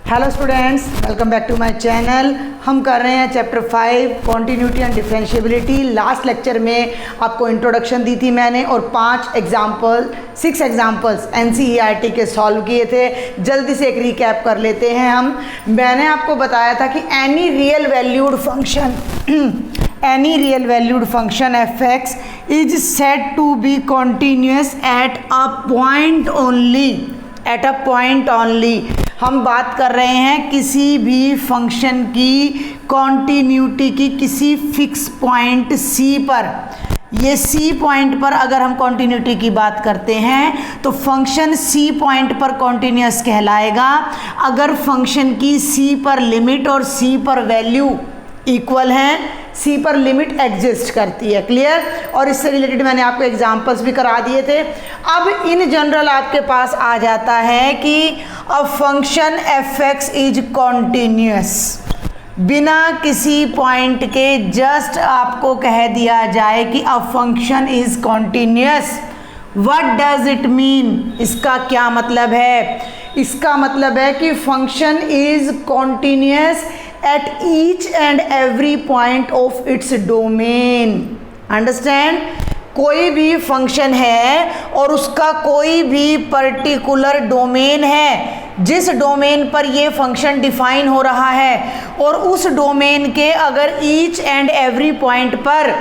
Hello students, welcome back to my channel. हम कर रहे हैं chapter 5 continuity and differentiability. Last lecture में आपको इंट्रोडक्शन दी थी मैंने और 6 एग्जांपल्स एनसीईआरटी के सॉल्व किए थे। जल्दी से एक रिकैप कर लेते हैं हम। मैंने आपको बताया था कि any real valued function f x is said to be continuous at a point only. हम बात कर रहे हैं किसी भी फंक्शन की कॉन्टिन्यूटी की किसी फिक्स पॉइंट सी पर। ये सी पॉइंट पर अगर हम कॉन्टिन्यूटी की बात करते हैं तो फंक्शन सी पॉइंट पर कॉन्टिन्यूस कहलाएगा अगर फंक्शन की सी पर लिमिट और सी पर वैल्यू इक्वल हैं, सी पर लिमिट एग्जिस्ट करती है। क्लियर? और इससे रिलेटेड मैंने आपको एग्जांपल्स भी करा दिए थे। अब इन जनरल आपके पास आ जाता है कि a function f x is continuous. बिना किसी पॉइंट के जस्ट आपको कह दिया जाए कि a function is continuous. What does it mean? इसका क्या मतलब है? इसका मतलब है कि function is continuous at each and every point of its domain. Understand? कोई भी फंक्शन है और उसका कोई भी पर्टिकुलर डोमेन है जिस डोमेन पर ये फंक्शन डिफाइन हो रहा है और उस डोमेन के अगर ईच एंड एवरी पॉइंट पर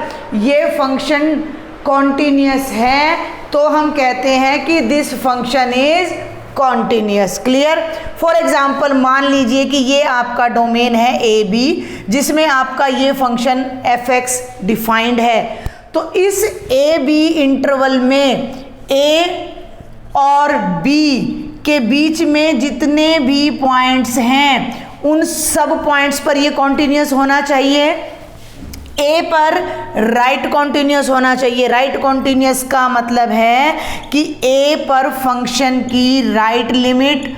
ये फंक्शन कॉन्टिन्यूस है तो हम कहते हैं कि this function is continuous. Clear? For example मान लीजिए कि ये आपका डोमेन है ए बी जिसमें आपका ये फंक्शन एफ एक्स डिफाइंड है। तो इस ए बी इंटरवल में ए और बी के बीच में जितने भी पॉइंट्स हैं उन सब पॉइंट्स पर ये कॉन्टिन्यूस होना चाहिए। ए पर राइट कॉन्टिन्यूस होना चाहिए। राइट कॉन्टिन्यूस का मतलब है कि ए पर फंक्शन की राइट लिमिट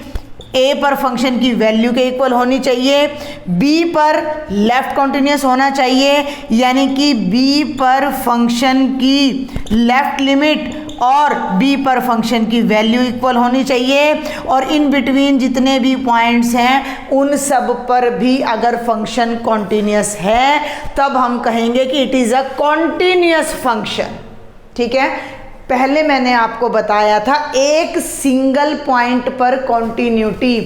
ए पर फंक्शन की वैल्यू के इक्वल होनी चाहिए। बी पर लेफ्ट कॉन्टिन्यूस होना चाहिए, यानी कि बी पर फंक्शन की लेफ्ट लिमिट और बी पर फंक्शन की वैल्यू इक्वल होनी चाहिए। और इन बिटवीन जितने भी पॉइंट्स हैं उन सब पर भी अगर फंक्शन कॉन्टिन्यूस है तब हम कहेंगे कि it is a continuous function. ठीक है? पहले मैंने आपको बताया था एक सिंगल पॉइंट पर कॉन्टिन्यूटी।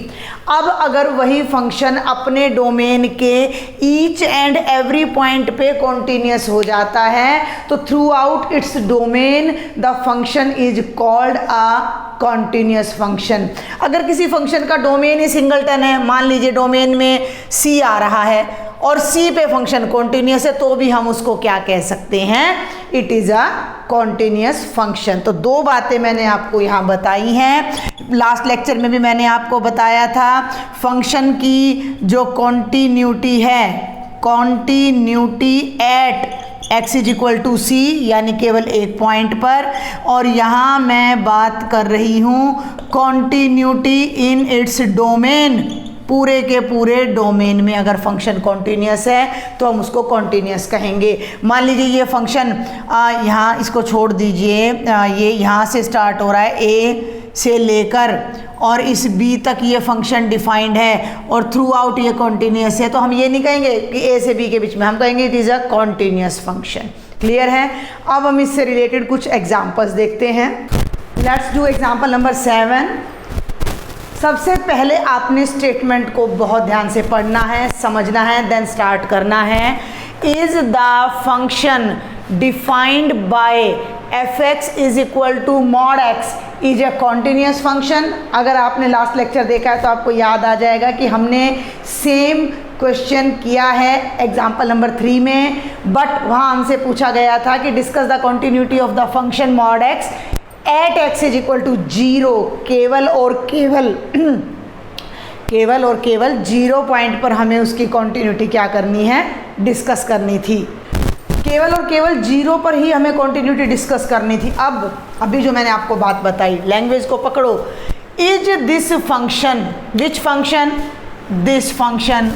अब अगर वही फंक्शन अपने डोमेन के ईच एंड एवरी पॉइंट पे कॉन्टिन्यूस हो जाता है तो through out its domain the function is called a continuous function. अगर किसी फंक्शन का डोमेन ही सिंगलटन है, मान लीजिए डोमेन में सी आ रहा है और सी पे फंक्शन कॉन्टिन्यूस है, तो भी हम उसको क्या कह सकते हैं? It is a continuous function. तो दो बातें मैंने आपको यहाँ बताई हैं। लास्ट लेक्चर में भी मैंने आपको बताया था फंक्शन की जो कॉन्टिन्यूटी है, continuity at x is equal to C, यानी केवल एक पॉइंट पर। और यहाँ मैं बात कर रही हूँ कॉन्टिन्यूटी इन इट्स डोमेन, पूरे के पूरे डोमेन में अगर फंक्शन कॉन्टिन्यूस है तो हम उसको कॉन्टिन्यूस कहेंगे। मान लीजिए ये फंक्शन यहाँ इसको छोड़ दीजिए, ये यहाँ से स्टार्ट हो रहा है ए से लेकर और इस बी तक ये फंक्शन डिफाइंड है और थ्रू आउट ये कॉन्टिन्यूस है, तो हम ये नहीं कहेंगे कि ए से बी के बीच में, हम कहेंगे it is a continuous function. Clear है? अब हम इससे रिलेटेड कुछ एग्जाम्पल्स देखते हैं। Let's do example number 7। सबसे पहले आपने स्टेटमेंट को बहुत ध्यान से पढ़ना है, समझना है, देन स्टार्ट करना है। Is the function defined by f x is equal to mod x is a continuous function. अगर आपने लास्ट लेक्चर देखा है तो आपको याद आ जाएगा कि हमने सेम क्वेश्चन किया है एग्जाम्पल नंबर 3 में, बट वहाँ हमसे पूछा गया था कि discuss the continuity of the function mod x at x is equal to 0। केवल और केवल 0 पॉइंट पर हमें उसकी कॉन्टिन्यूटी क्या करनी है? डिस्कस करनी थी। केवल और केवल 0 पर ही हमें कॉन्टिन्यूटी डिस्कस करनी थी। अब अभी जो मैंने आपको बात बताई, लैंग्वेज को पकड़ो। Is this function, which function? This function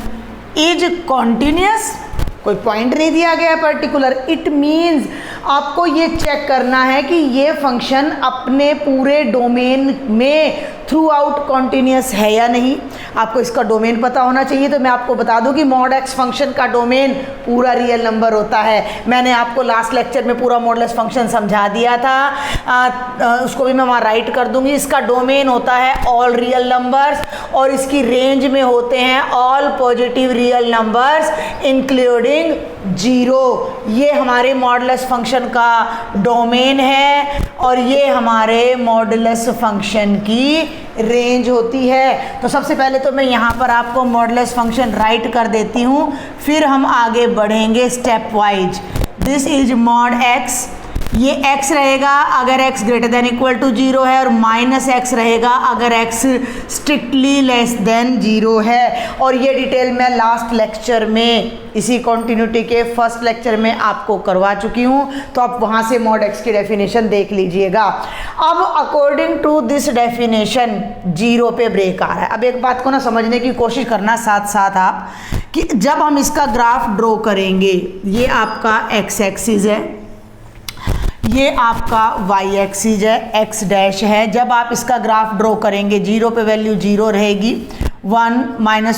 is continuous. कोई पॉइंट नहीं दिया गया पर्टिकुलर। इट मीन्स आपको ये चेक करना है कि ये फंक्शन अपने पूरे डोमेन में थ्रू आउट कॉन्टिन्यूस है या नहीं, आपको इसका डोमेन पता होना चाहिए। तो मैं आपको बता दूं कि मॉड एक्स फंक्शन का डोमेन पूरा रियल नंबर होता है। मैंने आपको लास्ट लेक्चर में पूरा मॉडुलस फंक्शन समझा दिया था, उसको भी मैं वहाँ राइट कर दूंगी। इसका डोमेन होता है ऑल रियल नंबर्स और इसकी रेंज में होते हैं all positive real numbers including 0। ये हमारे मॉडुलस फंक्शन का डोमेन है और ये हमारे मॉडुलस फंक्शन की रेंज होती है। तो सबसे पहले तो मैं यहाँ पर आपको मॉडुलस फंक्शन राइट कर देती हूँ, फिर हम आगे बढ़ेंगे stepwise. This is mod x, ये x रहेगा अगर x greater than equal to 0 है और माइनस x रहेगा अगर x स्ट्रिक्टली लेस देन 0 है। और ये डिटेल मैं लास्ट लेक्चर में इसी कॉन्टिन्यूटी के फर्स्ट लेक्चर में आपको करवा चुकी हूँ, तो आप वहाँ से मॉड x की डेफिनेशन देख लीजिएगा। अब अकॉर्डिंग टू दिस डेफिनेशन 0 पे ब्रेक आ रहा है। अब एक बात को ना समझने की कोशिश करना साथ साथ आप, कि जब हम इसका ग्राफ ड्रॉ करेंगे, ये आपका x एक्सिस है, ये आपका y एक्सिस है, x डैश है। जब आप इसका ग्राफ ड्रॉ करेंगे 0 पे वैल्यू 0 रहेगी, 1 -1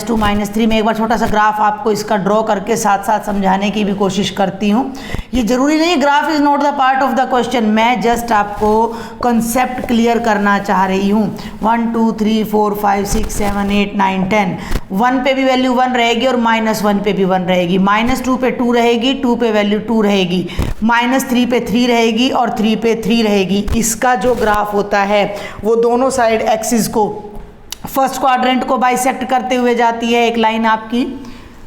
-2 -3 में एक बार छोटा सा ग्राफ आपको इसका ड्रॉ करके साथ साथ समझाने की भी कोशिश करती हूँ। ये जरूरी नहीं, graph is not the part of the question, मैं जस्ट आपको कॉन्सेप्ट क्लियर करना चाह रही हूँ। 1 2 3 4 5 6 7 8 9 10, 1 पे भी वैल्यू 1 रहेगी और -1 पे भी 1 रहेगी, -2 पे 2 रहेगी, 2 पे वैल्यू 2 रहेगी, -3 पे 3 रहेगी और 3 पे 3 रहेगी। इसका जो ग्राफ होता है वो दोनों साइड एक्सिस को, फर्स्ट क्वाड्रेंट को बाइसेक्ट करते हुए जाती है एक लाइन आपकी,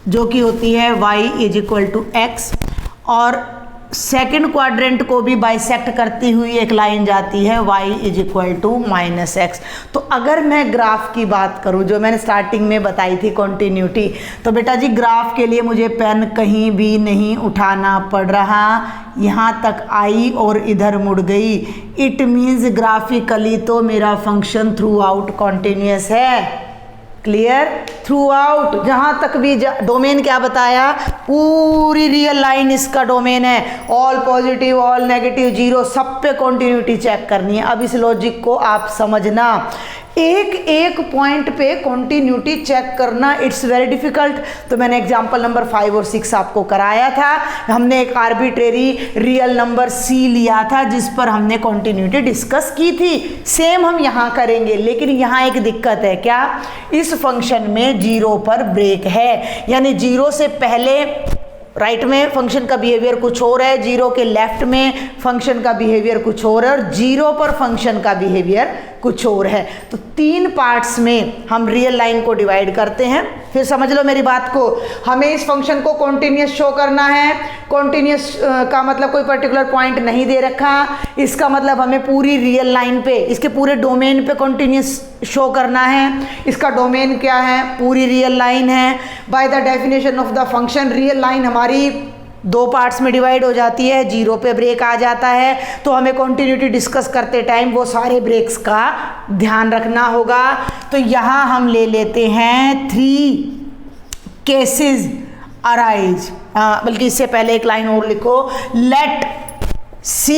जो कि होती है y = x, और सेकंड क्वाड्रेंट को भी बाइसेक्ट करती हुई एक लाइन जाती है y = -x। तो अगर मैं ग्राफ की बात करूं, जो मैंने स्टार्टिंग में बताई थी कॉन्टिन्यूटी, तो बेटा जी ग्राफ के लिए मुझे पेन कहीं भी नहीं उठाना पड़ रहा, यहाँ तक आई और इधर मुड़ गई। इट मीन्स ग्राफिकली तो मेरा फंक्शन थ्रू आउट कॉन्टिन्यूस है। क्लियर? थ्रू आउट, जहाँ तक भी डोमेन क्या बताया, पूरी रियल लाइन इसका डोमेन है। ऑल पॉजिटिव, ऑल नेगेटिव, 0, सब पे कॉन्टिन्यूटी चेक करनी है। अब इस लॉजिक को आप समझना, एक एक पॉइंट पे कॉन्टिन्यूटी चेक करना इट्स वेरी डिफिकल्ट। तो मैंने एग्जांपल नंबर 5 और 6 आपको कराया था। हमने एक आर्बिट्रेरी रियल नंबर c लिया था जिस पर हमने कॉन्टिन्यूटी डिस्कस की थी। सेम हम यहाँ करेंगे, लेकिन यहाँ एक दिक्कत है। क्या? इस फंक्शन में 0 पर ब्रेक है, यानी 0 से पहले राइट में फंक्शन का बिहेवियर कुछ और है, 0 के लेफ्ट में फंक्शन का बिहेवियर कुछ और है, और 0 पर फंक्शन का बिहेवियर कुछ और है। तो 3 पार्ट्स में हम रियल लाइन को डिवाइड करते हैं। फिर समझ लो मेरी बात को, हमें इस फंक्शन को कॉन्टिन्यूस शो करना है। कॉन्टिन्यूस का मतलब कोई पर्टिकुलर पॉइंट नहीं दे रखा, इसका मतलब हमें पूरी रियल लाइन पे, इसके पूरे डोमेन पे कॉन्टिन्यूस शो करना है। इसका डोमेन क्या है? पूरी रियल लाइन है। By the definition of the function, real line हमारी 2 पार्ट्स में डिवाइड हो जाती है, 0 पे ब्रेक आ जाता है। तो हमें कॉन्टिन्यूटी डिस्कस करते टाइम वो सारे ब्रेक्स का ध्यान रखना होगा। तो यहाँ हम ले लेते हैं 3 केसेस अराइज, बल्कि इससे पहले एक लाइन और लिखो, let C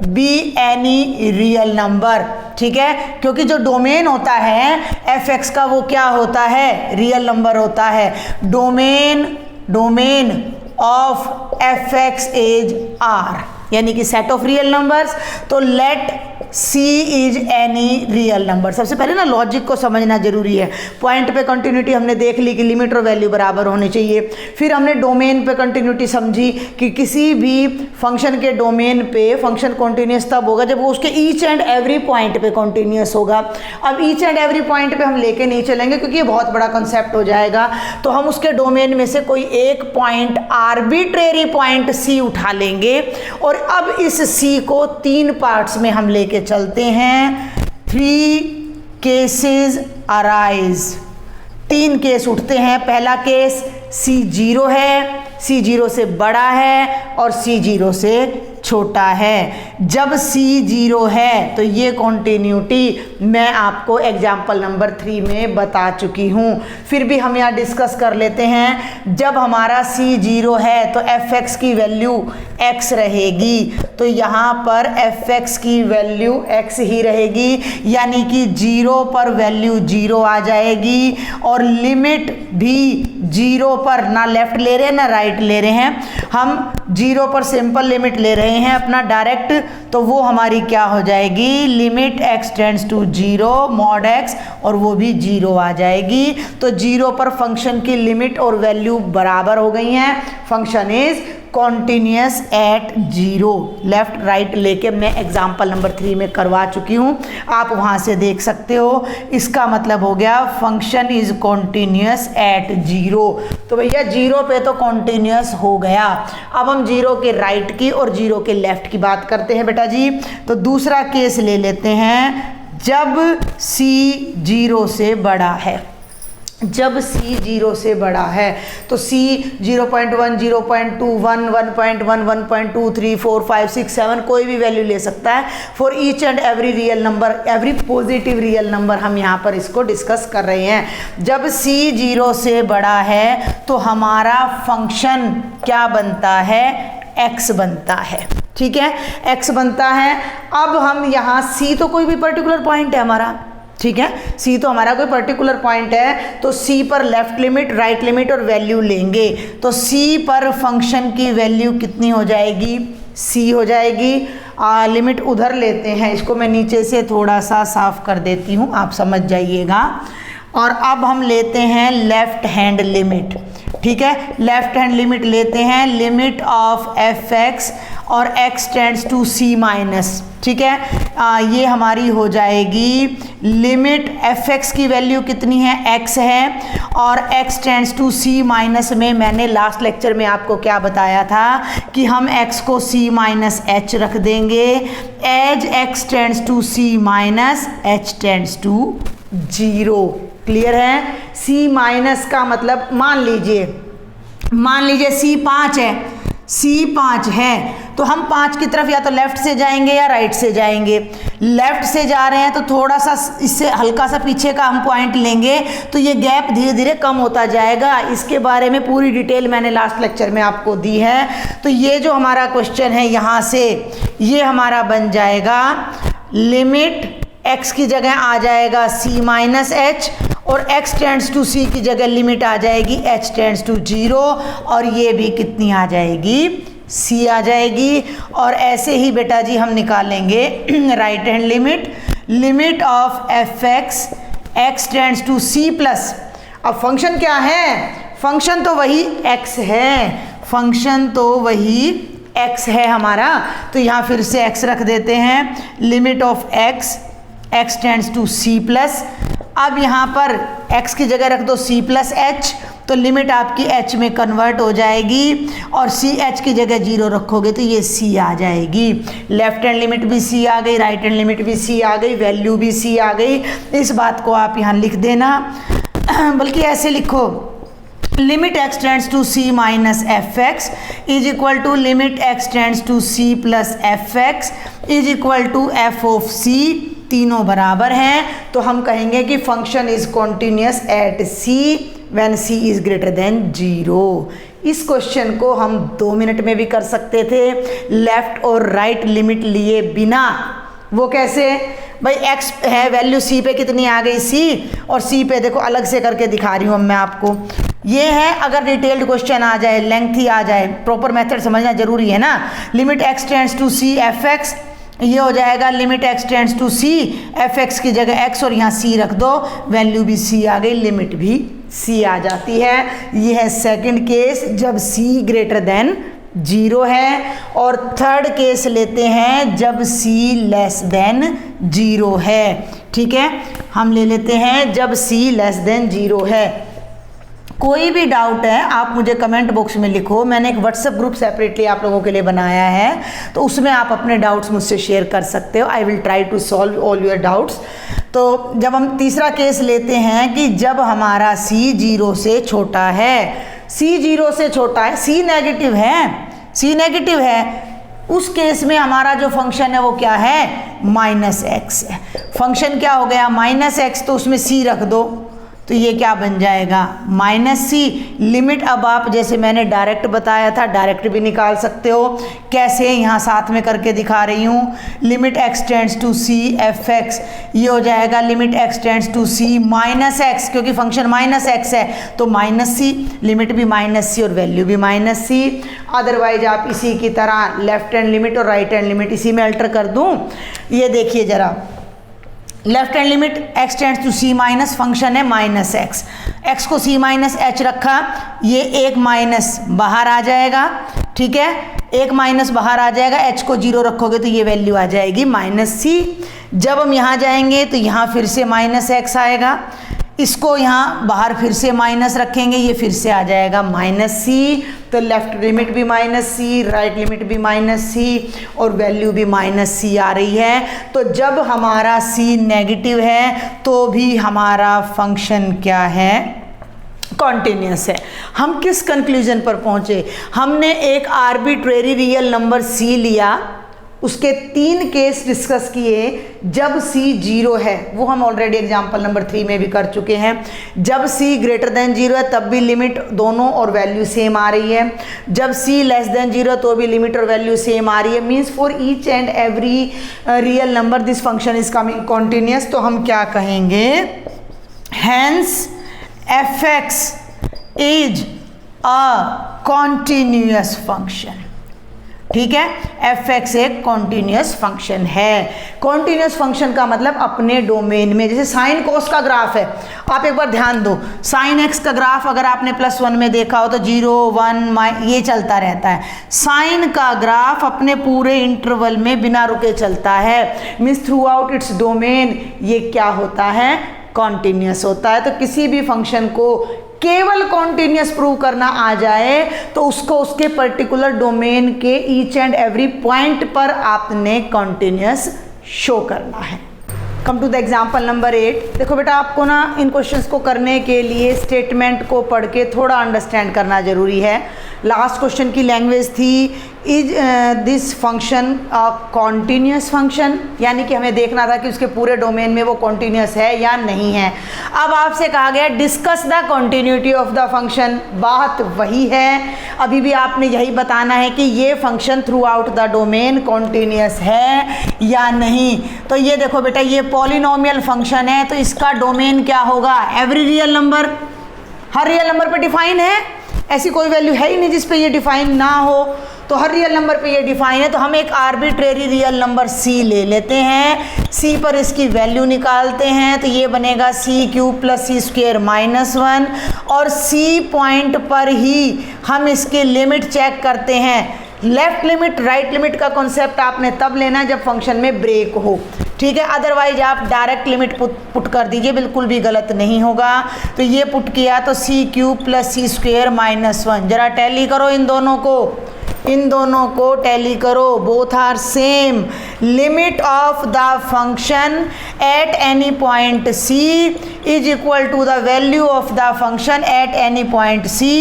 be any real number. ठीक है, क्योंकि जो डोमेन होता है f(x) का वो क्या होता है? रियल नंबर होता है। Domain of f(x) is R, यानी कि सेट ऑफ रियल नंबर्स। तो let C is any real number. सबसे पहले ना लॉजिक को समझना जरूरी है। पॉइंट पे कंटिन्यूटी हमने देख ली कि लिमिट और वैल्यू बराबर होनी चाहिए। फिर हमने डोमेन पे कंटिन्यूटी समझी कि किसी भी फंक्शन के डोमेन पे फंक्शन कॉन्टिन्यूस तब होगा जब वो उसके ईच एंड एवरी पॉइंट पे कॉन्टिन्यूस होगा। अब ईच एंड एवरी पॉइंट पे हम लेके नहीं चलेंगे क्योंकि ये बहुत बड़ा कंसेप्ट हो जाएगा। तो हम उसके डोमेन में से कोई एक पॉइंट, आर्बिट्रेरी पॉइंट C उठा लेंगे, और अब इस C को 3 पार्ट्स में हम लेके चलते हैं। 3 केसेस अराइज, 3 केस उठते हैं। पहला केस C0 है, C0 से बड़ा है और C0 से छोटा है। जब C 0 है तो ये कॉन्टिन्यूटी मैं आपको एग्जाम्पल नंबर 3 में बता चुकी हूँ। फिर भी हम यहाँ डिस्कस कर लेते हैं। जब हमारा C 0 है तो fx की वैल्यू x रहेगी, तो यहाँ पर fx की वैल्यू x ही रहेगी, यानी कि 0 पर वैल्यू 0 आ जाएगी और लिमिट भी 0 पर, ना लेफ्ट ले रहे हैं ना राइट ले रहे हैं, हम 0 पर सिंपल लिमिट ले रहे हैं अपना डायरेक्ट, तो वो हमारी क्या हो जाएगी, limit x tends to 0 mod x, और वो भी 0 आ जाएगी। तो 0 पर फंक्शन की लिमिट और वैल्यू बराबर हो गई हैं। Function is continuous eight 0। Left right लेके मैं एग्जाम्पल नंबर 3 में करवा चुकी हूँ, आप वहाँ से देख सकते हो। इसका मतलब हो गया फंक्शन इज कॉन्टिन्यूस एट 0। तो भैया 0 पे तो कॉन्टिन्यूस हो गया। अब हम 0 के राइट की और 0 के लेफ्ट की बात करते हैं बेटा जी। तो दूसरा केस ले लेते हैं, जब C 0 से बड़ा है। जब C 0 से बड़ा है तो C 0.1, 0.2, 1, 1.1, 1.2, 3, 4, 5, 6, 7 कोई भी वैल्यू ले सकता है। For each and every real number, every positive real number हम यहाँ पर इसको डिस्कस कर रहे हैं। जब C 0 से बड़ा है तो हमारा फंक्शन क्या बनता है, x बनता है। ठीक है, x बनता है। अब हम यहाँ C तो कोई भी पर्टिकुलर पॉइंट है हमारा, ठीक है, C तो हमारा कोई पर्टिकुलर पॉइंट है, तो C पर लेफ्ट लिमिट राइट लिमिट और वैल्यू लेंगे। तो C पर फंक्शन की वैल्यू कितनी हो जाएगी, C हो जाएगी। लिमिट उधर लेते हैं, इसको मैं नीचे से थोड़ा सा साफ कर देती हूँ, आप समझ जाइएगा। और अब हम लेते हैं लेफ्ट हैंड लिमिट। ठीक है, लेफ्ट हैंड लिमिट लेते हैं, लिमिट ऑफ fx और x tends to C minus. ठीक है, ये हमारी हो जाएगी लिमिट fx की वैल्यू कितनी है, x है, और x tends to C minus में मैंने लास्ट लेक्चर में आपको क्या बताया था कि हम x को C माइनस h रख देंगे। As x tends to C minus h tends to 0। Clear है, C माइनस का मतलब मान लीजिए C 5 है, C 5 है तो हम 5 की तरफ या तो लेफ्ट से जाएंगे या राइट से जाएंगे। लेफ्ट से जा रहे हैं तो थोड़ा सा इससे हल्का सा पीछे का हम पॉइंट लेंगे तो ये गैप धीरे धीरे कम होता जाएगा। इसके बारे में पूरी डिटेल मैंने लास्ट लेक्चर में आपको दी है। तो ये जो हमारा क्वेश्चन है यहाँ से ये हमारा बन जाएगा, लिमिट x की जगह आ जाएगा C माइनस h और x टेंड्स टू C की जगह लिमिट आ जाएगी h टेंड्स टू 0 और ये भी कितनी आ जाएगी, C आ जाएगी। और ऐसे ही बेटा जी हम निकालेंगे right hand limit, limit of fx x tends to C plus. अब फंक्शन क्या है, फंक्शन तो वही x है, फंक्शन तो वही x है हमारा। तो यहाँ फिर से x रख देते हैं, limit of x tends to C plus. अब यहाँ पर x की जगह रख दो C प्लस h, तो लिमिट आपकी h में कन्वर्ट हो जाएगी और C h की जगह 0 रखोगे तो ये C आ जाएगी। लेफ्ट हैंड लिमिट भी C आ गई, राइट हैंड लिमिट भी C आ गई, वैल्यू भी C आ गई। इस बात को आप यहाँ लिख देना, बल्कि ऐसे लिखो, limit x tends to C minus fx is equal to limit x tends to C plus fx is equal to f of C। तीनों बराबर हैं तो हम कहेंगे कि function is continuous at C when C is greater than 0। इस question को हम 2 मिनट में भी कर सकते थे लेफ्ट और राइट लिमिट लिए बिना। वो कैसे भाई, x है वैल्यू C पे कितनी आ गई C, और C पे देखो अलग से करके दिखा रही हूँ अब मैं आपको। ये है अगर डिटेल्ड क्वेश्चन आ जाए, लेंथी आ जाए, प्रॉपर मेथड समझना जरूरी है ना। Limit x tends to C fx, ये हो जाएगा limit x tends to C fx की जगह x और यहाँ C रख दो, वैल्यू भी C आ गई, लिमिट भी C आ जाती है। ये है सेकंड केस जब C ग्रेटर देन 0 है। और थर्ड केस लेते हैं जब C लेस देन 0 है। ठीक है, हम ले लेते हैं जब C लेस देन 0 है। कोई भी डाउट है आप मुझे कमेंट बॉक्स में लिखो, मैंने एक व्हाट्सएप ग्रुप सेपरेटली आप लोगों के लिए बनाया है, तो उसमें आप अपने डाउट्स मुझसे शेयर कर सकते हो। I will try to solve all your doubts. तो जब हम तीसरा केस लेते हैं कि जब हमारा C 0 से छोटा है, C 0 से छोटा है, C नेगेटिव है, C नेगेटिव है, उस केस में हमारा जो फंक्शन है वो क्या है, -x है। फंक्शन क्या हो गया, -x, तो उसमें c रख दो, तो ये क्या बन जाएगा, -c। लिमिट अब आप जैसे मैंने डायरेक्ट बताया था, डायरेक्ट भी निकाल सकते हो। कैसे, यहाँ साथ में करके दिखा रही हूँ। Limit x tends to c f(x), ये हो जाएगा limit x tends to c -x, क्योंकि फंक्शन -x है तो -c, लिमिट भी -c और वैल्यू भी -c। अदरवाइज आप इसी की तरह लेफ्ट हैंड लिमिट और राइट हैंड लिमिट इसी में अल्टर कर दूँ। ये देखिए ज़रा, left hand limit x tends to c minus, function है -x, x को c माइनस h रखा, ये एक माइनस बाहर आ जाएगा, ठीक है, एक माइनस बाहर आ जाएगा, h को 0 रखोगे तो ये वैल्यू आ जाएगी -c। जब हम यहाँ जाएंगे तो यहाँ फिर से -x आएगा, इसको यहाँ बाहर फिर से माइनस रखेंगे, ये फिर से आ जाएगा -c। तो लेफ्ट लिमिट भी -c, राइट लिमिट भी -c और वैल्यू भी -c आ रही है। तो जब हमारा c नेगेटिव है तो भी हमारा फंक्शन क्या है, कॉन्टिन्यूस है। हम किस कंक्लूजन पर पहुँचे, हमने एक आर्बिट्रेरी रियल नंबर c लिया, उसके 3 केस डिस्कस किए। जब c 0 है, वो हम ऑलरेडी एग्जाम्पल नंबर 3 में भी कर चुके हैं। जब c ग्रेटर देन 0 है तब भी लिमिट दोनों और वैल्यू सेम आ रही है। जब c लेस देन 0 तो भी लिमिट और वैल्यू सेम आ रही है। Means for each and every real number this function is coming continuous. तो हम क्या कहेंगे, hence f(x) is a continuous function. ठीक है, f(x) एक कॉन्टिन्यूस फंक्शन है। कॉन्टिन्यूस फंक्शन का मतलब अपने डोमेन में, जैसे साइन कोस का ग्राफ है, आप एक बार ध्यान दो, साइन x का ग्राफ अगर आपने +1 में देखा हो तो 0 1 ये चलता रहता है। साइन का ग्राफ अपने पूरे इंटरवल में बिना रुके चलता है, means through out its domain ये क्या होता है, कॉन्टिन्यूस होता है। तो किसी भी फंक्शन को केवल कॉन्टिन्यूस प्रूव करना आ जाए तो उसको उसके पर्टिकुलर डोमेन के ईच एंड एवरी पॉइंट पर आपने कॉन्टिन्यूस शो करना है। Come to the example number 8। देखो बेटा, आपको ना इन क्वेश्चंस को करने के लिए स्टेटमेंट को पढ़ के थोड़ा अंडरस्टैंड करना जरूरी है। लास्ट क्वेश्चन की लैंग्वेज थी is this function a continuous function, यानी कि हमें देखना था कि उसके पूरे डोमेन में वो कॉन्टिन्यूस है या नहीं है। अब आपसे कहा गया discuss the continuity of the function, बात वही है, अभी भी आपने यही बताना है कि ये function through out the domain continuous है या नहीं। तो ये देखो बेटा, ये पॉलिनोमियल फंक्शन है तो इसका डोमेन क्या होगा, एवरी रियल नंबर। हर रियल नंबर पे डिफाइन है, ऐसी कोई वैल्यू है ही नहीं जिस पे ये डिफाइन ना हो, तो हर रियल नंबर पे ये डिफाइन है। तो हम एक आर्बिट्रेरी रियल नंबर c ले लेते हैं, c पर इसकी वैल्यू निकालते हैं, तो ये बनेगा c³ + c² -1, और c पॉइंट पर ही हम इसके लिमिट चेक करते हैं। लेफ्ट लिमिट राइट लिमिट का कॉन्सेप्ट आपने तब लेना जब फंक्शन में ब्रेक हो, ठीक है, अदरवाइज आप डायरेक्ट लिमिट पुट कर दीजिए, बिल्कुल भी गलत नहीं होगा। तो ये पुट किया तो c³ + c² -1, जरा टैली करो इन दोनों को टैली करो, both are same. Limit of the function at any point c is equal to the value of the function at any point c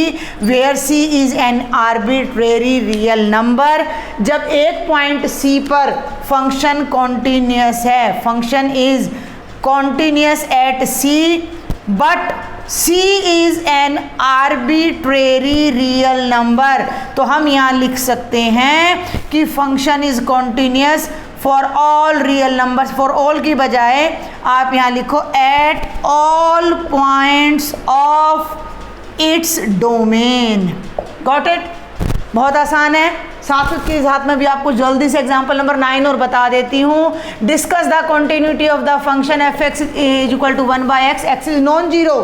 where c is an arbitrary real number. जब एक point c पर function continuous है, function is continuous at c but c is an arbitrary real number, तो हम यहाँ लिख सकते हैं कि function is continuous for all real numbers. For all की बजाय आप यहाँ लिखो at all points of its domain. Got it? बहुत आसान है। साथ में भी आपको जल्दी से एग्जांपल नंबर 9 और बता देती हूँ। Discuss the continuity of the function f(x) is equal to 1/x, x is non zero.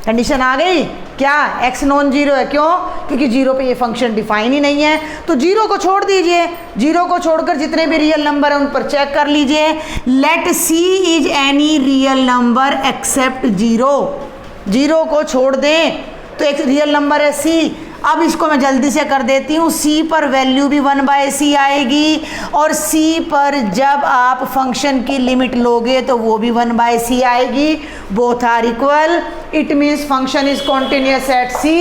Condition आ गई क्या, x नॉन जीरो है, क्यों? क्योंकि जीरो पे ये फंक्शन डिफाइन ही नहीं है। तो जीरो को छोड़ दीजिए, जीरो को छोड़कर जितने भी रियल नंबर है उन पर चेक कर लीजिए। Let c is any real number except zero, zero को छोड़ दें तो एक रियल नंबर है c। अब इसको मैं जल्दी से कर देती हूँ। c पर वैल्यू भी 1/c आएगी और c पर जब आप फंक्शन की लिमिट लोगे तो वो भी 1/c आएगी। Both are equal, it means function is continuous at c,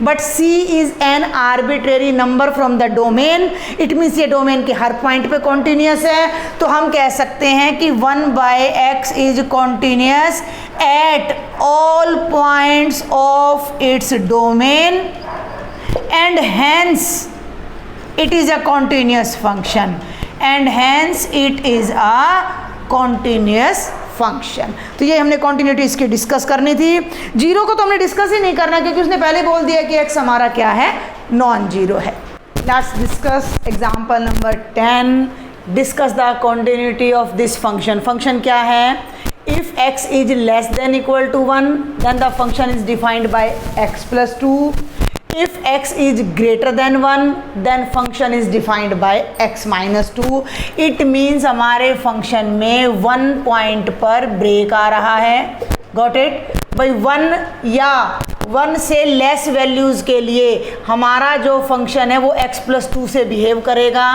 but c is an arbitrary number from the domain. It means ये डोमेन के हर पॉइंट पे कॉन्टिन्यूस है। तो हम कह सकते हैं कि 1/x is continuous at all points of its domain and hence it is a continuous function and hence it is a continuous function। तो ये हमने continuity इसकी डिस्कस करनी थी। जीरो को तो हमने डिस्कस ही नहीं करना क्योंकि उसने पहले बोल दिया कि x हमारा क्या है, नॉन जीरो है। Let's discuss example number 10। Discuss the continuity of this function। Function क्या है? If x is less than equal to 1 then the function is defined by x plus 2। If x is greater than 1 then function is defined by x minus 2। It means हमारे function में 1 point पर break आ रहा है। Got it? भाई 1 या 1 से less values के लिए हमारा जो फंक्शन है वो x प्लस 2 से बिहेव करेगा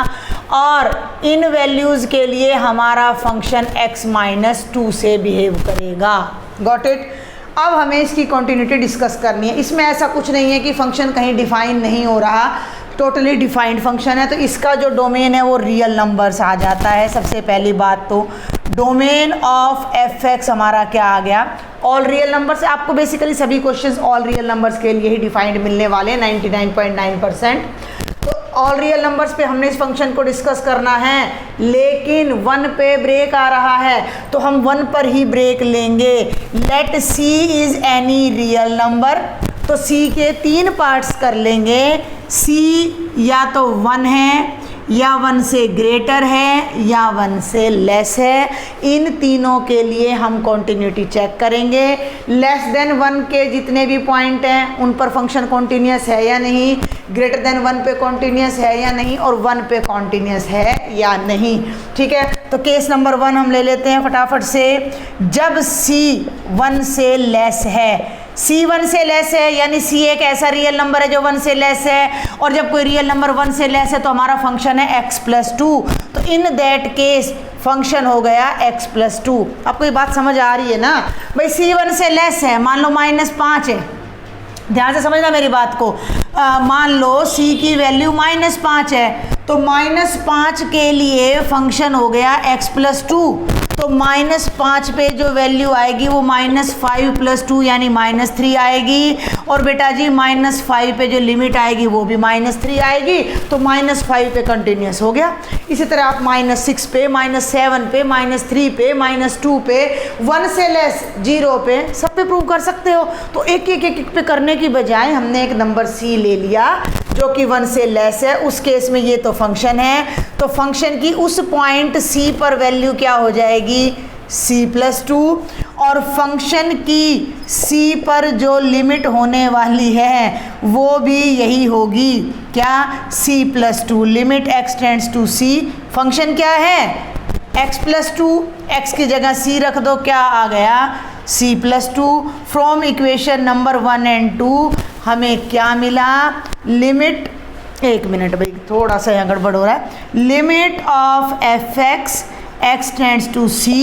और इन वैल्यूज़ के लिए हमारा फंक्शन x माइनस 2 से बिहेव करेगा। Got it? अब हमें इसकी कॉन्टिन्यूटी डिस्कस करनी है। इसमें ऐसा कुछ नहीं है कि फंक्शन कहीं डिफाइन नहीं हो रहा, टोटली डिफाइंड फंक्शन है। तो इसका जो डोमेन है वो रियल नंबर्स आ जाता है। सबसे पहली बात तो डोमेन ऑफ एफ एक्स हमारा क्या आ गया, ऑल रियल नंबर्स। आपको बेसिकली सभी क्वेश्चंस ऑल रियल नंबर्स के लिए ही डिफाइंड मिलने वाले हैं 99.9%। तो ऑल रियल नंबर्स पे हमने इस फंक्शन को डिस्कस करना है, लेकिन 1 पे ब्रेक आ रहा है तो हम 1 पर ही ब्रेक लेंगे। Let c is any real number. तो c के 3 पार्ट्स कर लेंगे। c या तो 1 है या 1 से ग्रेटर है या 1 से लेस है। इन तीनों के लिए हम कॉन्टिन्यूटी चेक करेंगे। लेस देन 1 के जितने भी पॉइंट हैं उन पर फंक्शन कॉन्टिन्यूस है या नहीं, ग्रेटर देन 1 पे कॉन्टिन्यूस है या नहीं, और 1 पे कॉन्टिन्यूस है या नहीं। ठीक है, तो केस नंबर 1 हम ले लेते हैं फटाफट से। जब c 1 से लेस है, c 1 से लेस है यानी c एक ऐसा रियल नंबर है जो 1 से लेस है, और जब कोई रियल नंबर 1 से लेस है तो हमारा फंक्शन है x प्लस 2। तो इन दैट केस फंक्शन हो गया x प्लस 2। आपको ये बात समझ आ रही है ना भाई? c 1 से लेस है, मान लो -5 है, ध्यान से समझना मेरी बात को। मान लो c की वैल्यू -5 है तो -5 के लिए फंक्शन हो गया x प्लस 2। तो -5 पे जो वैल्यू आएगी वो -5 प्लस 2 यानी -3 आएगी, और बेटा जी -5 पे जो लिमिट आएगी वो भी -3 आएगी। तो -5 पे कंटिन्यूस हो गया। इसी तरह आप -6 पे, -7 पे, -3 पे, -2 पे, 1 से लेस, 0 पे, सब पे प्रूव कर सकते हो। तो एक एक पे करने की बजाय हमने एक नंबर c ले लिया जो कि 1 से लेस है। उस केस में ये तो फंक्शन है, तो फंक्शन की उस पॉइंट c पर वैल्यू क्या हो जाएगी, c प्लस 2, और फंक्शन की c पर जो लिमिट होने वाली है वो भी यही होगी, क्या, c plus 2। Limit x tends to c, function क्या है x प्लस 2, x की जगह c रख दो, क्या आ गया, c plus 2। From equation number 1 and 2 हमें क्या मिला, लिमिट, एक मिनट भाई थोड़ा सा यहाँ गड़बड़ हो रहा है, limit of F X x tends to c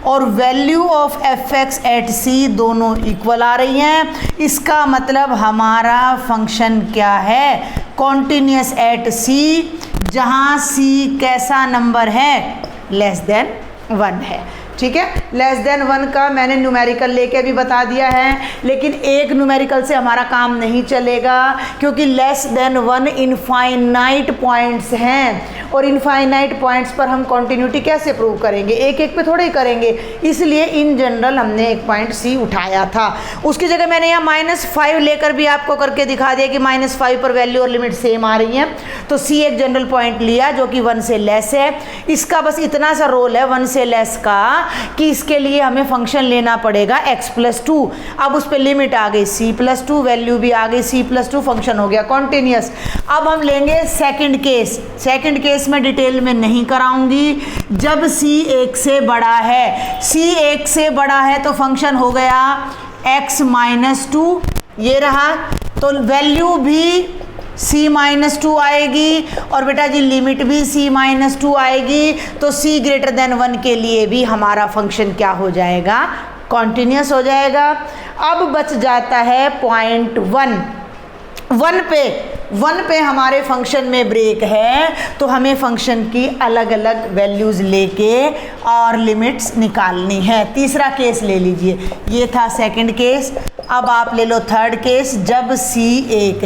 और value of F X at c दोनों इक्वल आ रही हैं। इसका मतलब हमारा फंक्शन क्या है, कॉन्टिन्यूस एट c, जहाँ c कैसा नंबर है, लेस देन 1 है। ठीक है, लेस देन 1 का मैंने न्यूमेरिकल लेके भी बता दिया है, लेकिन एक न्यूमेरिकल से हमारा काम नहीं चलेगा क्योंकि लेस देन 1 इनफाइनाइट पॉइंट्स हैं, और इनफाइनाइट पॉइंट्स पर हम कॉन्टिन्यूटी कैसे प्रूव करेंगे, एक एक पे थोड़े ही करेंगे। इसलिए इन जनरल हमने एक पॉइंट c उठाया था, उसकी जगह मैंने यहाँ -5 लेकर भी आपको करके दिखा दिया कि -5 पर वैल्यू और लिमिट सेम आ रही हैं। तो c एक जनरल पॉइंट लिया जो कि 1 से लेस है। इसका बस इतना सा रोल है 1 से लेस का कि इसके लिए हमें फंक्शन लेना पड़ेगा x प्लस 2। अब उस पर लिमिट आ गई c प्लस 2, वैल्यू भी आ गई c प्लस 2, फंक्शन हो गया कॉन्टिन्यूस। अब हम लेंगे सेकंड केस। सेकंड केस में डिटेल में नहीं कराऊंगी। जब c 1 से बड़ा है, c 1 से बड़ा है तो फंक्शन हो गया x माइनस 2, ये रहा, तो वैल्यू भी c-2 आएगी और बेटा जी लिमिट भी c-2 आएगी, तो c ग्रेटर देन 1 के लिए भी हमारा फंक्शन क्या हो जाएगा, कॉन्टिन्यूस हो जाएगा। अब बच जाता है पॉइंट 1 पे हमारे फंक्शन में ब्रेक है, तो हमें फंक्शन की अलग अलग वैल्यूज़ लेके और लिमिट्स निकालनी है। तीसरा केस ले लीजिए, ये था सेकंड केस। अब आप ले लो थर्ड केस, जब c 1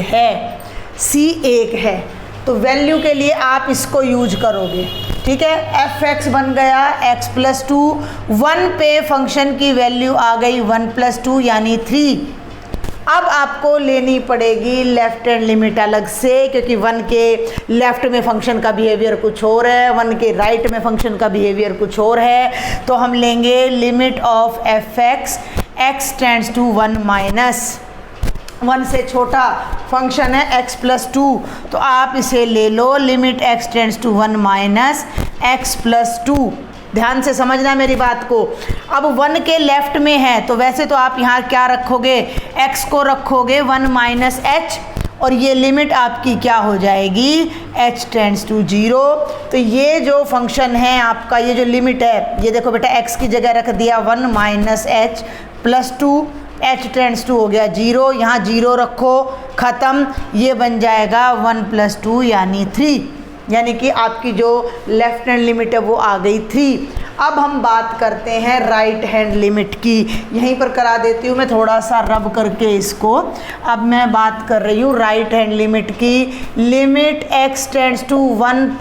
है तो वैल्यू के लिए आप इसको यूज करोगे, ठीक है। f(x) बन गया x+2, 1 पे फंक्शन की वैल्यू आ गई 1+2 यानी 3। अब आपको लेनी पड़ेगी लेफ्ट हैंड लिमिट अलग से, क्योंकि 1 के लेफ्ट में फंक्शन का बिहेवियर कुछ और है, 1 के राइट में फंक्शन का बिहेवियर कुछ और है। तो हम लेंगे limit of f(x), x tends to 1 minus 1 से छोटा फंक्शन है x+2, तो आप इसे ले लो limit x tends to 1 minus x+2। ध्यान से समझना मेरी बात को। अब 1 के लेफ्ट में है तो वैसे तो आप यहाँ क्या रखोगे, x को रखोगे 1 माइनस h, और ये लिमिट आपकी क्या हो जाएगी, h टेंड्स टू 0। तो ये जो फंक्शन है आपका, ये जो लिमिट है, ये देखो बेटा x की जगह रख दिया 1 minus h+2, h tends to हो गया 0, यहाँ 0 रखो, ख़त्म। ये बन जाएगा 1+2 यानी 3, यानी कि आपकी जो लेफ्ट हैंड लिमिट है वो आ गई 3। अब हम बात करते हैं राइट हैंड लिमिट की, यहीं पर करा देती हूँ मैं थोड़ा सा रब करके इसको। अब मैं बात कर रही हूँ राइट हैंड लिमिट की। Limit x tends to 1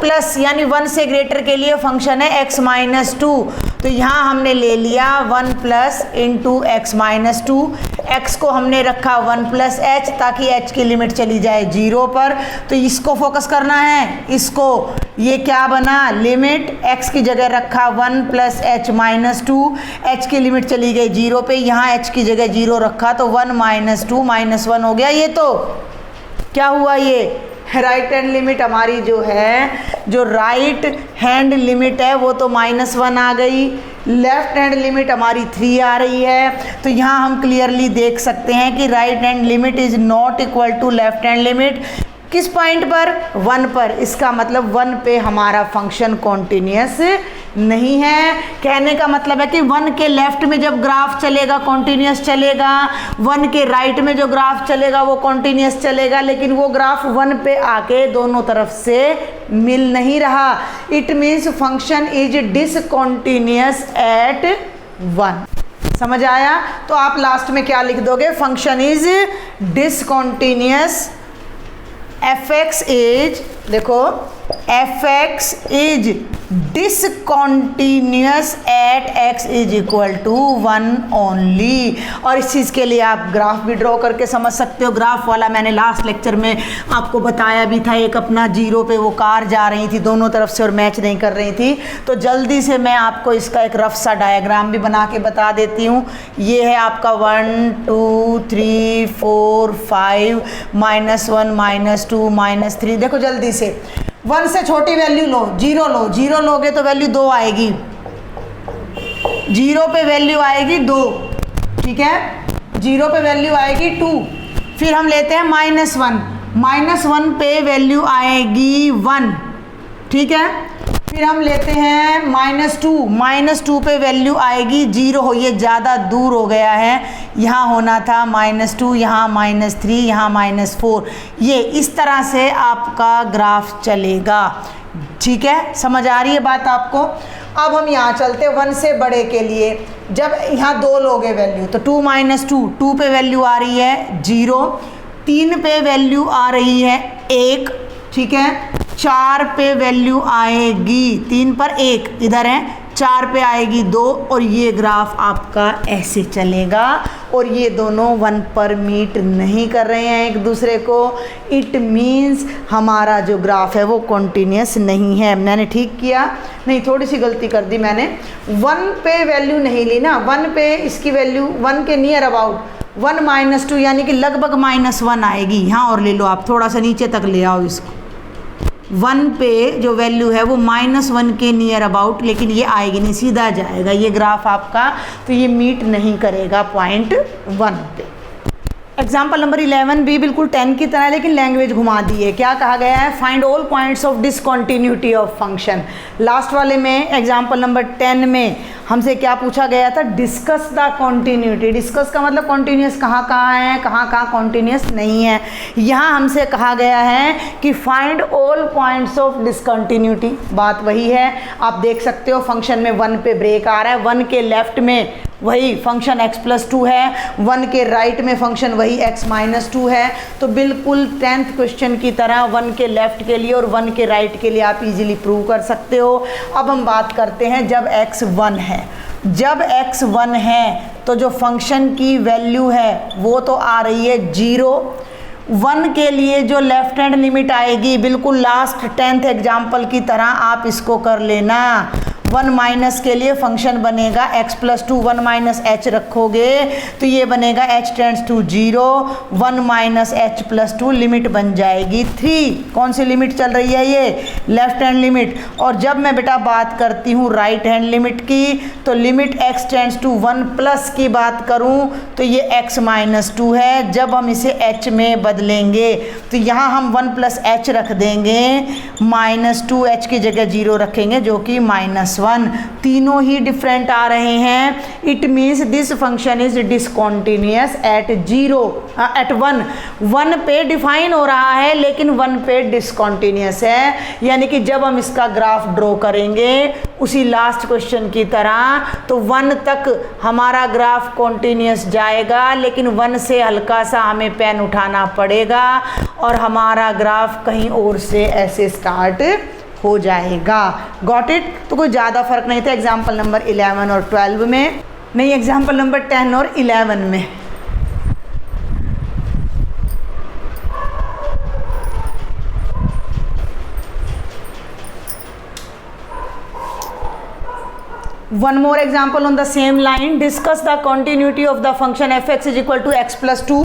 plus यानी 1 से ग्रेटर के लिए फंक्शन है x-2, तो यहाँ हमने ले लिया 1 प्लस इंटू x-2, x को हमने रखा 1 प्लस h ताकि h की लिमिट चली जाए 0 पर। तो इसको फोकस करना है, इसको, ये क्या बना, लिमिट x की जगह रखा 1 प्लस h-2, h की लिमिट चली गई 0 पे, यहाँ h की जगह 0 रखा तो 1 माइनस 2 माइनस 1 हो गया। ये तो क्या हुआ, ये राइट हैंड लिमिट हमारी जो है, जो राइट हैंड लिमिट है वो तो -1 आ गई, लेफ्ट हैंड लिमिट हमारी 3 आ रही है। तो यहाँ हम क्लियरली देख सकते हैं कि right hand limit is not equal to left hand limit. किस पॉइंट पर, 1 पर। इसका मतलब 1 पे हमारा फंक्शन कॉन्टिन्यूस नहीं है। कहने का मतलब है कि 1 के लेफ्ट में जब ग्राफ चलेगा कॉन्टिन्यूस चलेगा, 1 के राइट में जो ग्राफ चलेगा वो कॉन्टिन्यूस चलेगा, लेकिन वो ग्राफ 1 पे आके दोनों तरफ से मिल नहीं रहा। It means function is discontinuous at 1। समझ आया? तो आप लास्ट में क्या लिख दोगे, function is discontinuous, f(x) is, देखो f(x) is discontinuous at x is equal to 1 only. और इस चीज़ के लिए आप ग्राफ भी ड्रॉ करके समझ सकते हो। ग्राफ वाला मैंने लास्ट लेक्चर में आपको बताया भी था, एक अपना 0 पे वो कार जा रही थी दोनों तरफ से और मैच नहीं कर रही थी। तो जल्दी से मैं आपको इसका एक रफ सा डायग्राम भी बना के बता देती हूँ। ये है आपका 1 2 3 4 5 -1 -2 -3। देखो जल्दी से 1 से छोटी वैल्यू लो, 0 लो, 0 लोगे तो वैल्यू 2 आएगी, 0 पे वैल्यू आएगी 2, ठीक है, 0 पे वैल्यू आएगी 2। फिर हम लेते हैं -1 पे वैल्यू आएगी 1, ठीक है। फिर हम लेते हैं -2 पे वैल्यू आएगी 0 हो, ये ज़्यादा दूर हो गया है, यहाँ होना था -2, यहाँ -3, यहाँ -4। ये इस तरह से आपका ग्राफ चलेगा, ठीक है। समझ आ रही है बात आपको? अब हम यहाँ चलते 1 से बड़े के लिए। जब यहाँ 2 लोगे वैल्यू तो 2 -2, 2 पे वैल्यू आ रही है 0, 3 पे वैल्यू आ रही है 1, ठीक है, 4 पे वैल्यू आएगी, 3 पर 1 इधर है, 4 पे आएगी 2, और ये ग्राफ आपका ऐसे चलेगा। और ये दोनों 1 पर मीट नहीं कर रहे हैं एक दूसरे को। इट मीन्स हमारा जो ग्राफ है वो कॉन्टिन्यूस नहीं है। मैंने ठीक किया? नहीं, थोड़ी सी गलती कर दी मैंने। 1 पे वैल्यू नहीं ली ना, 1 पे इसकी वैल्यू 1 के नियर अबाउट 1 -2 यानी कि लगभग -1 आएगी। यहाँ और ले लो आप, थोड़ा सा नीचे तक ले आओ इसको, 1 पे जो वैल्यू है वो -1 के नियर अबाउट, लेकिन ये आएगी नहीं, सीधा जाएगा ये ग्राफ आपका, तो ये मीट नहीं करेगा पॉइंट 1 पे। एग्जाम्पल नंबर 11 भी बिल्कुल 10 की तरह, लेकिन लैंग्वेज घुमा दी है। क्या कहा गया है? Find all points of discontinuity of function. Last वाले में एग्जाम्पल नंबर 10 में हमसे क्या पूछा गया था? Discuss the continuity. डिस्कस का मतलब कॉन्टीन्यूस कहाँ कहाँ है, कहाँ कहाँ कॉन्टीन्यूस नहीं है। यहाँ हमसे कहा गया है कि find all points of discontinuity. बात वही है, आप देख सकते हो फंक्शन में 1 पे ब्रेक आ रहा है, 1 के लेफ्ट में वही फंक्शन x+2 है, 1 के राइट में फंक्शन वही x-2 है। तो बिल्कुल 10th क्वेश्चन की तरह 1 के लेफ्ट के लिए और 1 के राइट के लिए आप इजीली प्रूव कर सकते हो। अब हम बात करते हैं जब x 1 है। जब x 1 है तो जो फंक्शन की वैल्यू है वो तो आ रही है 0। 1 के लिए जो लेफ्ट हैंड लिमिट आएगी बिल्कुल लास्ट 10th एग्जाम्पल की तरह आप इसको कर लेना। 1 माइनस के लिए फंक्शन बनेगा x+2, 1 माइनस h रखोगे तो ये बनेगा h tends to 0, 1 minus h+2 limit बन जाएगी 3। कौन सी लिमिट चल रही है? ये लेफ्ट हैंड लिमिट। और जब मैं बेटा बात करती हूँ राइट हैंड लिमिट की, तो limit x tends to 1 plus की बात करूँ तो ये x-2 है। जब हम इसे h में बदलेंगे तो यहाँ हम 1 प्लस h रख देंगे, -2h की जगह 0 रखेंगे जो कि -1। तीनों ही डिफरेंट आ रहे हैं। It means this function is discontinuous at 1 पे डिफाइन हो रहा है लेकिन 1 पे डिसकंटिन्यूअस है। यानी कि जब हम इसका ग्राफ ड्रॉ करेंगे उसी लास्ट क्वेश्चन की तरह, तो 1 तक हमारा ग्राफ कॉन्टिन्यूअस जाएगा, लेकिन 1 से हल्का सा हमें पेन उठाना पड़ेगा और हमारा ग्राफ कहीं और से ऐसे स्टार्ट हो जाएगा। Got it? तो कोई ज़्यादा फर्क नहीं था एग्जाम्पल नंबर 11 और 12 में, नहीं एग्जाम्पल नंबर 10 और 11 में। One more example on the same line. Discuss the continuity of the function fx is equal to x+2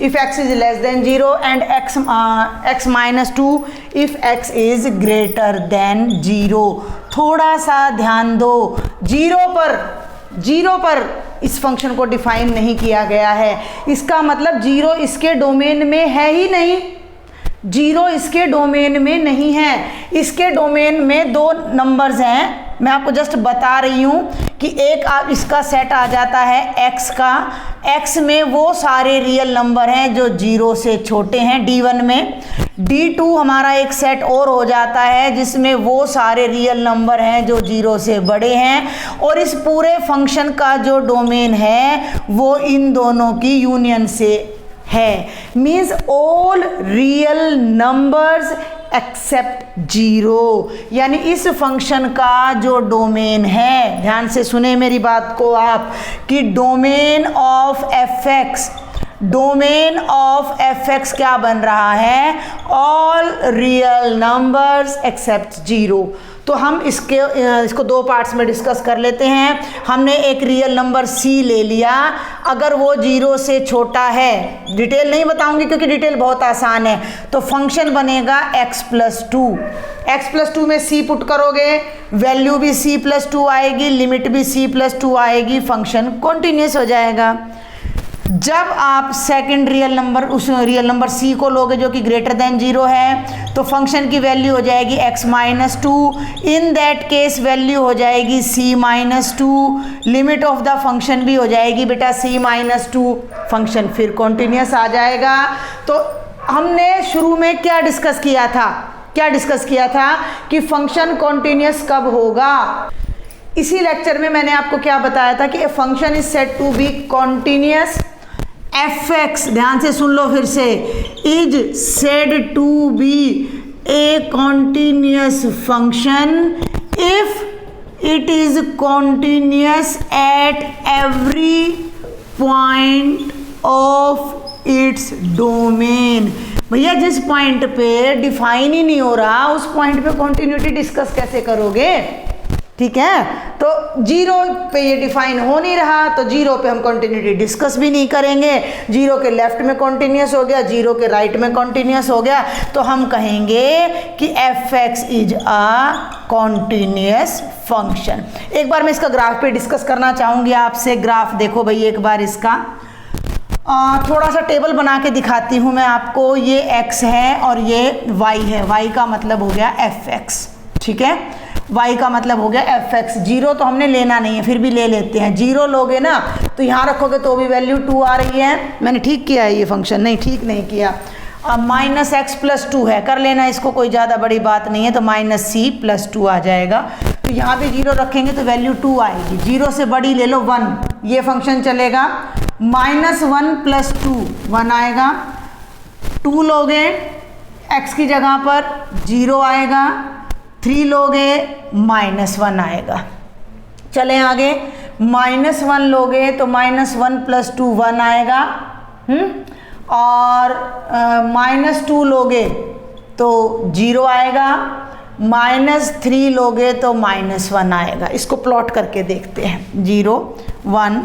if x is less than 0 and x-2 if x is greater than 0. थोड़ा सा ध्यान दो, 0 पर इस function को define नहीं किया गया है। इसका मतलब 0 इसके डोमेन में है ही नहीं। 0 इसके डोमेन में नहीं है। इसके डोमेन में 2 नंबर्स हैं, मैं आपको जस्ट बता रही हूँ कि एक आप इसका सेट आ जाता है x का। x में वो सारे रियल नंबर हैं जो 0 से छोटे हैं D1 में। D2 हमारा एक सेट और हो जाता है जिसमें वो सारे रियल नंबर हैं जो 0 से बड़े हैं। और इस पूरे फंक्शन का जो डोमेन है वो इन दोनों की यूनियन से है। Means all real numbers accept 0। यानी इस फंक्शन का जो डोमेन है, ध्यान से सुने मेरी बात को आप, कि डोमेन ऑफ fx क्या बन रहा है? All real numbers accept 0। तो हम इसको 2 पार्ट्स में डिस्कस कर लेते हैं। हमने एक रियल नंबर c ले लिया, अगर वो 0 से छोटा है, डिटेल नहीं बताऊंगी क्योंकि डिटेल बहुत आसान है, तो फंक्शन बनेगा x+2। x+2 में c पुट करोगे, वैल्यू भी c+2 आएगी, लिमिट भी c+2 आएगी, फंक्शन कॉन्टिन्यूस हो जाएगा। जब आप सेकंड रियल नंबर उस रियल नंबर c को लोगे जो कि ग्रेटर देन 0 है, तो फंक्शन की वैल्यू हो जाएगी x-2। In that case value हो जाएगी c-2। Limit of the function भी हो जाएगी बेटा c-2। फंक्शन फिर कॉन्टिन्यूस आ जाएगा। तो हमने शुरू में क्या डिस्कस किया था कि फंक्शन कॉन्टिन्यूस कब होगा। इसी लेक्चर में मैंने आपको क्या बताया था कि a function is said to be continuous. fx, ध्यान से सुन लो फिर से, is said to be a continuous function if it is continuous at every point of its domain. भैया जिस पॉइंट पे डिफाइन ही नहीं हो रहा उस पॉइंट पे कॉन्टिन्यूटी डिस्कस कैसे करोगे? ठीक है। तो जीरो पे ये डिफाइन हो नहीं रहा, तो जीरो पे हम कॉन्टिन्यूटी डिस्कस भी नहीं करेंगे। जीरो के लेफ्ट में कॉन्टिन्यूस हो गया, जीरो के राइट में कॉन्टिन्यूस हो गया, तो हम कहेंगे कि F x is a continuous function. एक बार मैं इसका ग्राफ पे डिस्कस करना चाहूँगी आपसे। ग्राफ देखो भाई एक बार इसका थोड़ा सा टेबल बना के दिखाती हूँ मैं आपको। ये x है और ये y है। y का मतलब हो गया एफ एक्स, ठीक है। y का मतलब हो गया एफ एक्स। जीरो तो हमने लेना नहीं है, फिर भी ले लेते हैं। जीरो लोगे ना तो यहाँ रखोगे तो भी वैल्यू 2 आ रही है। मैंने ठीक किया है ये फंक्शन? नहीं, ठीक नहीं किया। अब माइनस एक्स प्लस 2 है, कर लेना इसको, कोई ज़्यादा बड़ी बात नहीं है। तो माइनस सी प्लस 2 आ जाएगा। तो यहाँ पे जीरो रखेंगे तो वैल्यू 2 आएगी। जीरो से बड़ी ले लो 1, ये फंक्शन चलेगा। माइनस 1 प्लस 2 1 आएगा। 2 लोगे x की जगह पर 0 आएगा। 3 लोगे माइनस 1 आएगा। चलें आगे। माइनस 1 लोगे तो माइनस 1 प्लस 2 1 आएगा। और माइनस 2 लोगे तो 0 आएगा। माइनस 3 लोगे तो माइनस 1 आएगा। इसको प्लॉट करके देखते हैं। 0 1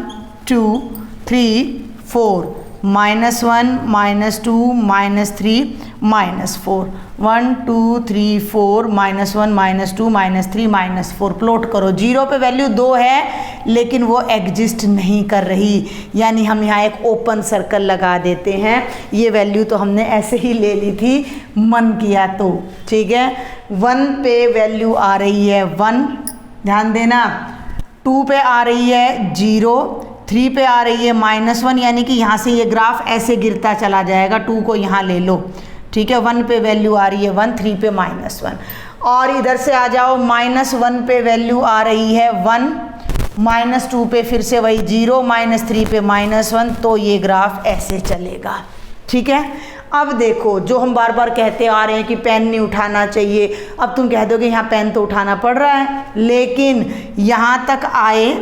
2 3 4, minus 1 minus 2 minus 3 minus 4, 1 2 3 4, minus 1 minus 2 minus 3 minus 4। Plot करो। जीरो पे वैल्यू 2 है लेकिन वो एग्जिस्ट नहीं कर रही, यानी हम यहाँ एक ओपन सर्कल लगा देते हैं। ये वैल्यू तो हमने ऐसे ही ले ली थी, मन किया तो, ठीक है। 1 पे वैल्यू आ रही है 1, ध्यान देना। 2 पे आ रही है 0, 3 पे आ रही है माइनस 1, यानी कि यहाँ से ये ग्राफ ऐसे गिरता चला जाएगा। 2 को यहाँ ले लो, ठीक है। 1 पे वैल्यू आ रही है 1, 3 पे माइनस 1। और इधर से आ जाओ, माइनस 1 पे वैल्यू आ रही है 1, माइनस 2 पे फिर से वही 0, माइनस 3 पे माइनस 1। तो ये ग्राफ ऐसे चलेगा, ठीक है। अब देखो, जो हम बार बार कहते आ रहे हैं कि पेन नहीं उठाना चाहिए, अब तुम कह दोगे यहाँ पेन तो उठाना पड़ रहा है, लेकिन यहाँ तक आए,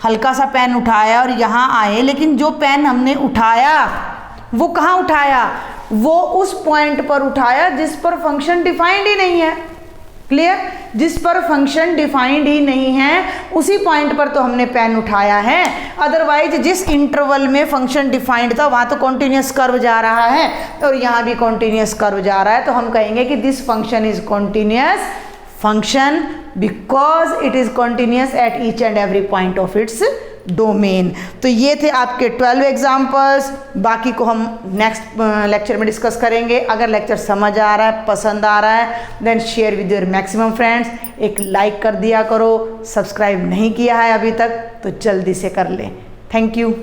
हल्का सा पेन उठाया और यहाँ आए, लेकिन जो पेन हमने उठाया वो कहाँ उठाया? वो उस पॉइंट पर उठाया जिस पर फंक्शन डिफाइंड ही नहीं है। क्लियर? जिस पर फंक्शन डिफाइंड ही नहीं है उसी पॉइंट पर तो हमने पेन उठाया है। अदरवाइज जिस इंटरवल में फंक्शन डिफाइंड था वहाँ तो कॉन्टिन्यूस कर्व जा रहा है और यहाँ भी कॉन्टिन्यूस कर्व जा रहा है। तो हम कहेंगे कि this function is continuous function because it is continuous at each and every point of its domain। तो ये थे आपके 12 एग्जाम्पल्स। बाकी को हम नेक्स्ट लेक्चर में डिस्कस करेंगे। अगर लेक्चर समझ आ रहा है, पसंद आ रहा है, then share with your maximum friends. एक लाइक कर दिया करो, सब्सक्राइब नहीं किया है अभी तक तो जल्दी से कर लें। Thank you.